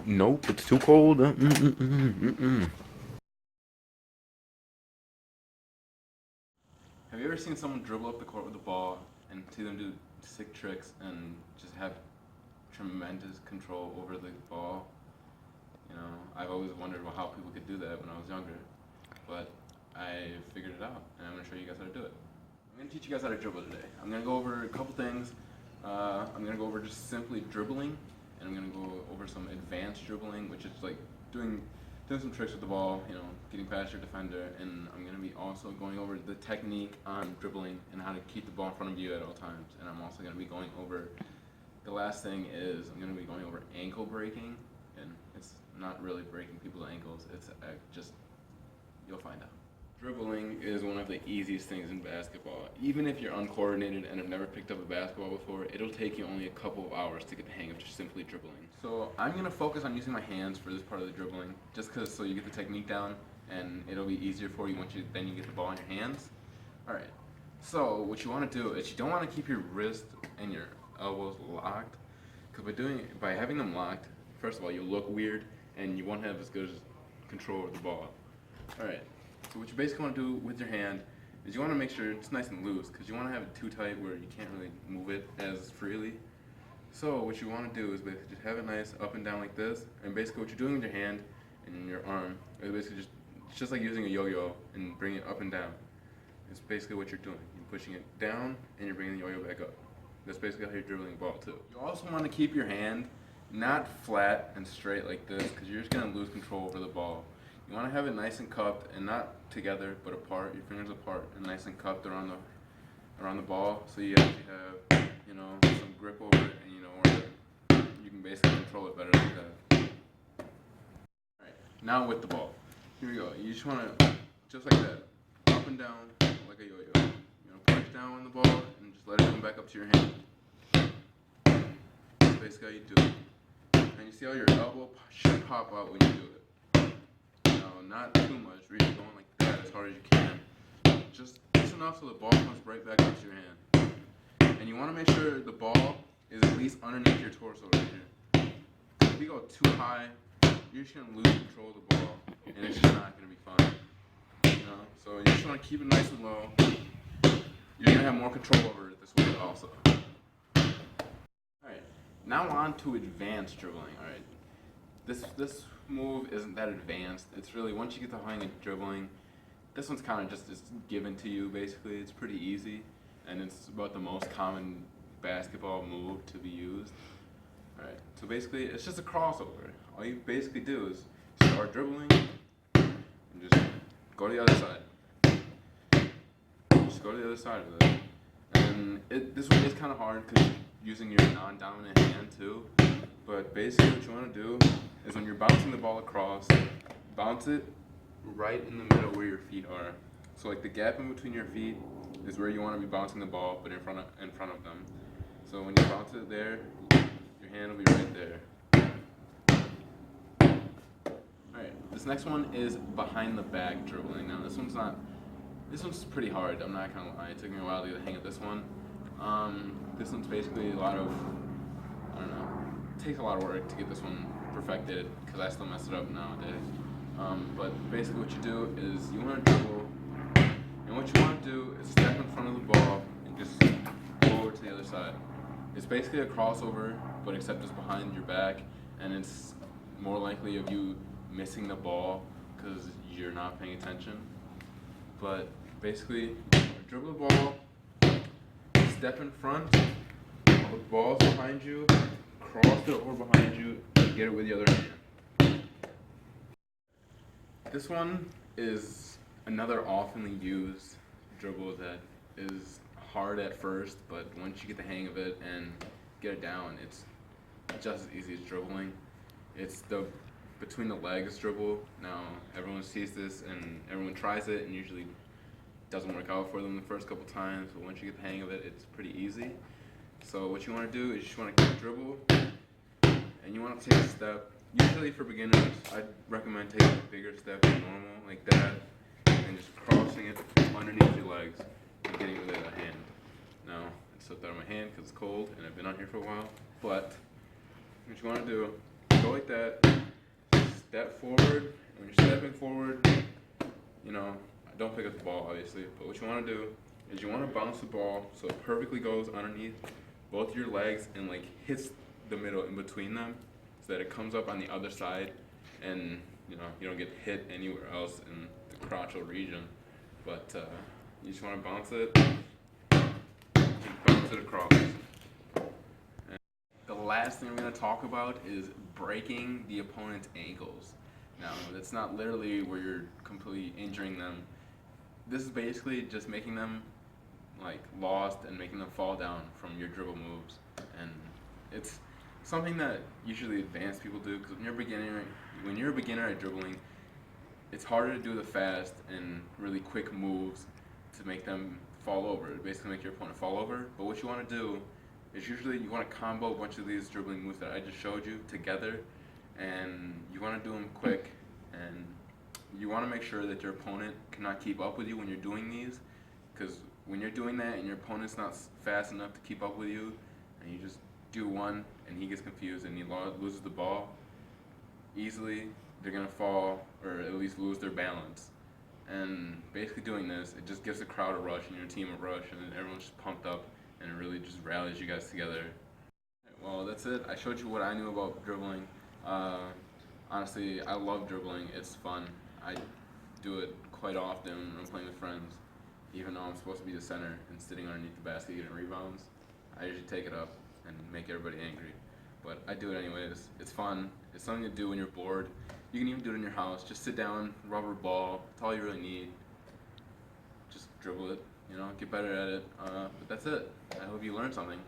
Nope, it's too cold. Have you ever seen someone dribble up the court with the ball and see them do sick tricks and just have tremendous control over the ball? You know, I've always wondered how people could do that when I was younger, but I figured it out, and I'm going to show you guys how to do it. I'm going to teach you guys how to dribble today. I'm going to go over a couple things. I'm going to go over just simply dribbling, and I'm going to go over some advanced dribbling, which is like doing some tricks with the ball, you know, getting past your defender, and I'm going to be also going over the technique on dribbling and how to keep the ball in front of you at all times. And I'm also going to be going over, the last thing is I'm going to be going over ankle breaking, and it's not really breaking people's ankles, it's just, you'll find out. Dribbling is one of the easiest things in basketball. Even if you're uncoordinated and have never picked up a basketball before, it'll take you only a couple of hours to get the hang of just simply dribbling. So I'm going to focus on using my hands for this part of the dribbling, just so you get the technique down, and it'll be easier for you once then you get the ball in your hands. Alright, so what you want to do is you don't want to keep your wrist and your elbows locked, because by having them locked, first of all, you'll look weird, and you won't have as good control over the ball. Alright. So what you basically want to do with your hand is you want to make sure it's nice and loose, because you want to have it too tight where you can't really move it as freely. So what you want to do is basically just have it nice up and down like this, and basically what you're doing with your hand and your arm is basically just like using a yo-yo and bringing it up and down. It's basically what you're doing. You're pushing it down and you're bringing the yo-yo back up. That's basically how you're dribbling the ball too. You also want to keep your hand not flat and straight like this, because you're just going to lose control over the ball. You want to have it nice and cupped, and not together, but apart, your fingers apart, and nice and cupped around the ball, so you actually have, you know, some grip over it, and you know, where you can basically control it better like that. Alright, now with the ball. Here we go. You just want to, just like that, up and down, like a yo-yo. You know, push down on the ball, and just let it come back up to your hand. That's basically how you do it. And you see how your elbow should pop out when you do it. Not too much, really going like that as hard as you can. Just enough so the ball comes right back up to your hand. And you want to make sure the ball is at least underneath your torso right here. If you go too high, you're just going to lose control of the ball, and it's just not going to be fun. You know? So you just want to keep it nice and low. You're going to have more control over it this way also. Alright, now on to advanced dribbling. Alright, this move isn't that advanced. It's really, once you get the hang of dribbling, this one's kind of just given to you basically. It's pretty easy, and it's about the most common basketball move to be used. Alright, so basically it's just a crossover. All you basically do is start dribbling and just go to the other side. Just go to the other side of it. And this one is kind of hard because you're using your non-dominant hand too. But basically what you want to do is when you're bouncing the ball across, bounce it right in the middle where your feet are. So like the gap in between your feet is where you want to be bouncing the ball, but in front of them. So when you bounce it there, your hand will be right there. Alright, this next one is behind the back dribbling. Now this one's pretty hard, I'm not gonna lie. It took me a while to get the hang of this one. This one's basically a lot of, I don't know, it takes a lot of work to get this one perfected, because I still mess it up nowadays. But basically what you do is you want to dribble, and what you want to do is step in front of the ball and just go over to the other side. It's basically a crossover, but except it's behind your back, and it's more likely of you missing the ball because you're not paying attention. But basically, dribble the ball, step in front, while the ball's behind you, cross it over behind you, and get it with the other hand. This one is another oftenly used dribble that is hard at first, but once you get the hang of it and get it down, it's just as easy as dribbling. It's the between the legs dribble. Now everyone sees this and everyone tries it, and usually doesn't work out for them the first couple times. But once you get the hang of it, it's pretty easy. So what you want to do is you just want to dribble, and you want to take a step. Usually for beginners, I'd recommend taking a bigger step than normal, like that, and just crossing it underneath your legs and getting it with a hand. Now, I slipped out of my hand because it's cold and I've been on here for a while. But what you want to do, go like that, step forward. When you're stepping forward, you know, don't pick up the ball obviously, but what you want to do is you want to bounce the ball so it perfectly goes underneath both your legs and like hits the middle in between them, so that it comes up on the other side, and you know you don't get hit anywhere else in the crotchal region. But you just want to bounce it and bounce it across. And the last thing we're going to talk about is breaking the opponent's ankles. Now, that's not literally where you're completely injuring them. This is basically just making them like lost and making them fall down from your dribble moves. And it's something that usually advanced people do, because when you're a beginner at dribbling, it's harder to do the fast and really quick moves to make them fall over. Basically make your opponent fall over. But what you want to do is usually you want to combo a bunch of these dribbling moves that I just showed you together, and you want to do them quick, and you want to make sure that your opponent cannot keep up with you when you're doing these, because when you're doing that and your opponent's not fast enough to keep up with you, and you just do one and he gets confused and he loses the ball easily, they're going to fall or at least lose their balance. And basically doing this, it just gives the crowd a rush and your team a rush, and then everyone's just pumped up and it really just rallies you guys together. Well, that's it. I showed you what I knew about dribbling. Honestly, I love dribbling. It's fun. I do it quite often when I'm playing with friends. Even though I'm supposed to be the center and sitting underneath the basket getting rebounds, I usually take it up and make everybody angry. But I do it anyways. It's fun. It's something to do when you're bored. You can even do it in your house. Just sit down, rubber ball. That's all you really need. Just dribble it, get better at it. But that's it. I hope you learned something.